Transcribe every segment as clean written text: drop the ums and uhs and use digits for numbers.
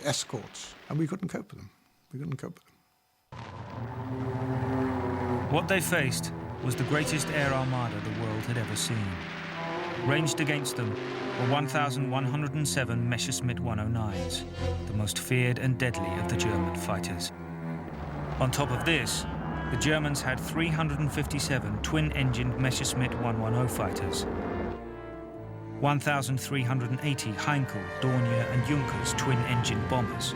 escorts, and we couldn't cope with them. We couldn't cope with them. What they faced was the greatest air armada the world had ever seen. Ranged against them were 1,107 Messerschmitt 109s, the most feared and deadly of the German fighters. On top of this, the Germans had 357 twin-engined Messerschmitt 110 fighters, 1,380 Heinkel, Dornier and Junkers twin-engined bombers,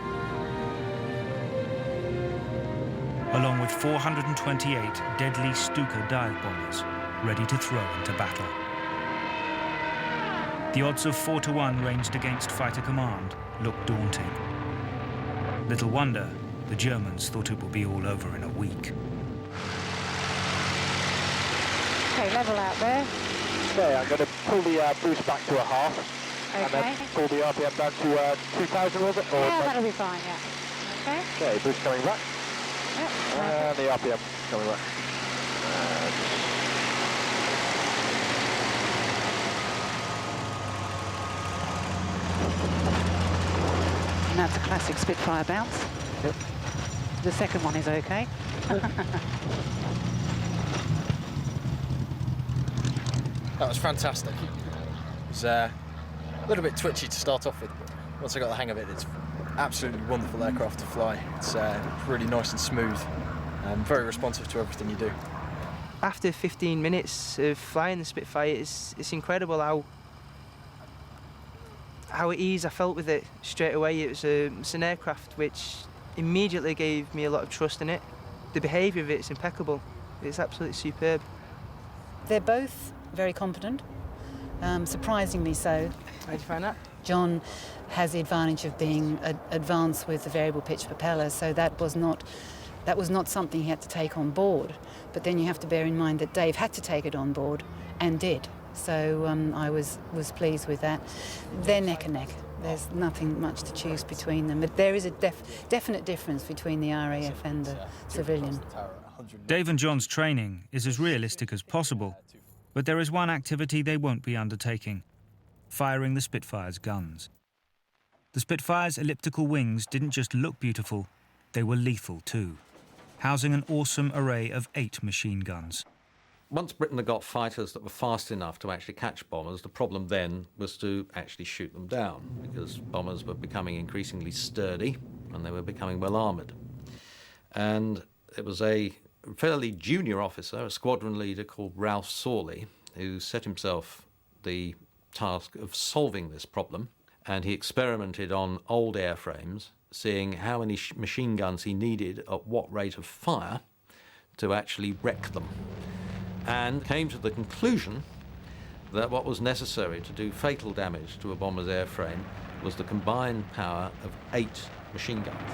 along with 428 deadly Stuka dive bombers ready to throw into battle. The odds of 4-1 ranged against fighter command looked daunting. Little wonder the Germans thought it would be all over in a week. Okay, level out there. Okay, I'm going to pull the boost back to a half. Okay. And then pull the RPM down to 2,000, was it? Or Yeah, that'll be fine, yeah. Okay. Okay, boost coming back. Yep. And the RPM coming back. And that's a classic Spitfire bounce. Yep. The second one is okay. That was fantastic. It was a little bit twitchy to start off with, but once I got the hang of it, it's absolutely wonderful aircraft to fly. It's really nice and smooth, and very responsive to everything you do. After 15 minutes of flying the Spitfire, it's incredible how at ease I felt with it straight away. It's an aircraft which immediately gave me a lot of trust in it. The behaviour of it is impeccable. It's absolutely superb. They're both very competent, surprisingly so. How did you find that? John has the advantage of being advanced with the variable pitch propeller, so that was not something he had to take on board. But then you have to bear in mind that Dave had to take it on board and did. So I was pleased with that. They're neck and neck. There's nothing much to choose between them. But there is a definite difference between the RAF and the civilian. Dave and John's training is as realistic as possible, but there is one activity they won't be undertaking: firing the Spitfire's guns. The Spitfire's elliptical wings didn't just look beautiful, they were lethal too, housing an awesome array of 8 machine guns. Once Britain had got fighters that were fast enough to actually catch bombers, the problem then was to actually shoot them down, because bombers were becoming increasingly sturdy and they were becoming well armoured. And it was a fairly junior officer, a squadron leader called Ralph Sawley, who set himself the task of solving this problem, and he experimented on old airframes, seeing how many machine guns he needed at what rate of fire to actually wreck them, and came to the conclusion that what was necessary to do fatal damage to a bomber's airframe was the combined power of 8 machine guns.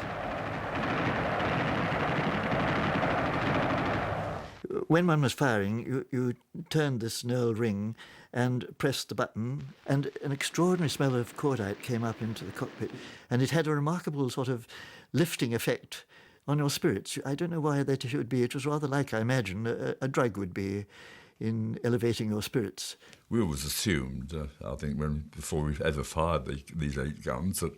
When one was firing, you turned this knurled ring and pressed the button, and an extraordinary smell of cordite came up into the cockpit, and it had a remarkable sort of lifting effect on your spirits. I don't know why that should be. It was rather like, I imagine, a drug would be in elevating your spirits. We always assumed, I think, before we've ever fired these 8 guns, that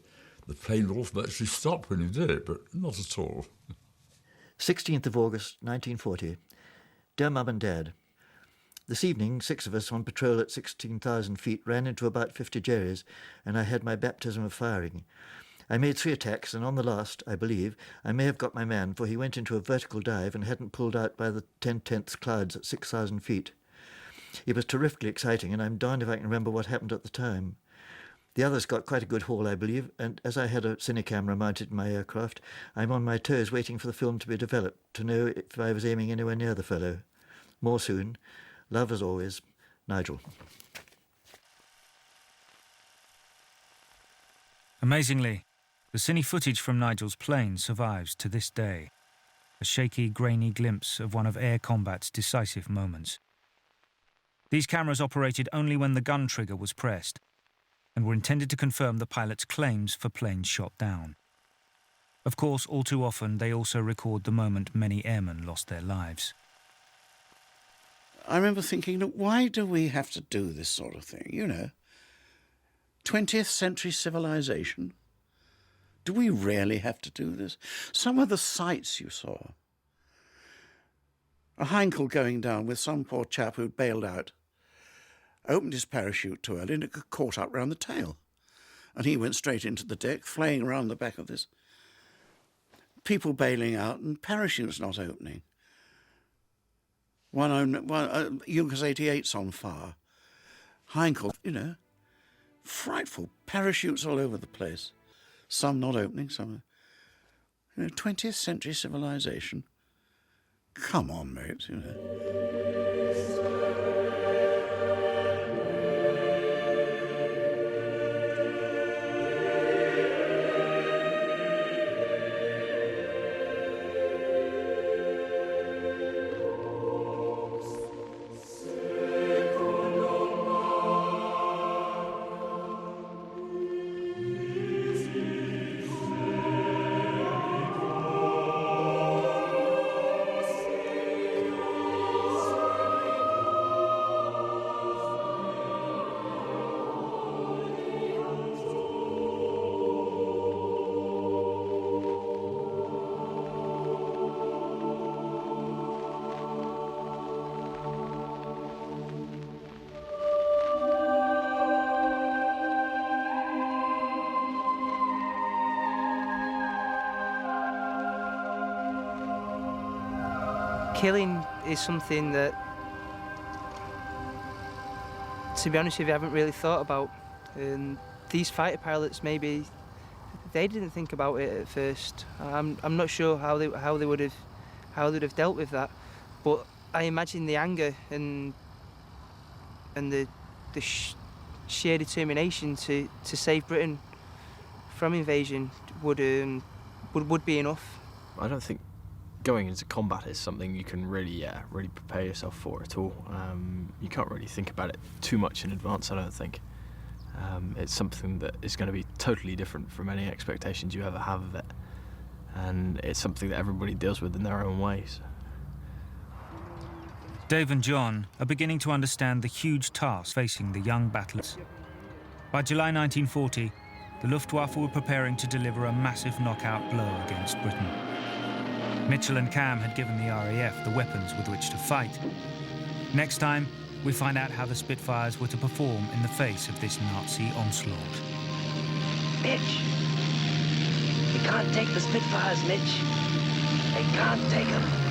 the plane would automatically stop when you did it, but not at all. 16th of August, 1940. Dear Mum and Dad, this evening, 6 of us on patrol at 16,000 feet ran into about 50 Jerrys, and I had my baptism of firing. I made 3 attacks, and on the last, I believe, I may have got my man, for he went into a vertical dive and hadn't pulled out by the 10/10th clouds at 6,000 feet. It was terrifically exciting, and I'm darned if I can remember what happened at the time. The others got quite a good haul, I believe, and as I had a cine camera mounted in my aircraft, I'm on my toes waiting for the film to be developed, to know if I was aiming anywhere near the fellow. More soon. Love as always, Nigel. Amazingly, the cine footage from Nigel's plane survives to this day, a shaky, grainy glimpse of one of air combat's decisive moments. These cameras operated only when the gun trigger was pressed and were intended to confirm the pilot's claims for planes shot down. Of course, all too often, they also record the moment many airmen lost their lives. I remember thinking, look, why do we have to do this sort of thing, 20th century civilization, Do we really have to do this? Some of the sights you saw. A Heinkel going down with some poor chap who'd bailed out, opened his parachute too early and it got caught up round the tail. And he went straight into the deck, flaying around the back of this. People bailing out and parachutes not opening. Junkers 88's on fire. Heinkel, frightful. Parachutes all over the place. Some not opening, some... 20th century civilization. Come on, mate, Killing is something that, to be honest with you, I haven't really thought about. And these fighter pilots, maybe they didn't think about it at first. I'm not sure how they would have dealt with that, but I imagine the anger and the sheer determination to save Britain from invasion would be enough. I don't think going into combat is something you can really prepare yourself for at all. You can't really think about it too much in advance, I don't think. It's something that is going to be totally different from any expectations you ever have of it. And it's something that everybody deals with in their own ways. Dave and John are beginning to understand the huge task facing the young battlers. By July 1940, the Luftwaffe were preparing to deliver a massive knockout blow against Britain. Mitchell and Cam had given the RAF the weapons with which to fight. Next time, we find out how the Spitfires were to perform in the face of this Nazi onslaught. Mitch! You can't take the Spitfires, Mitch. They can't take them.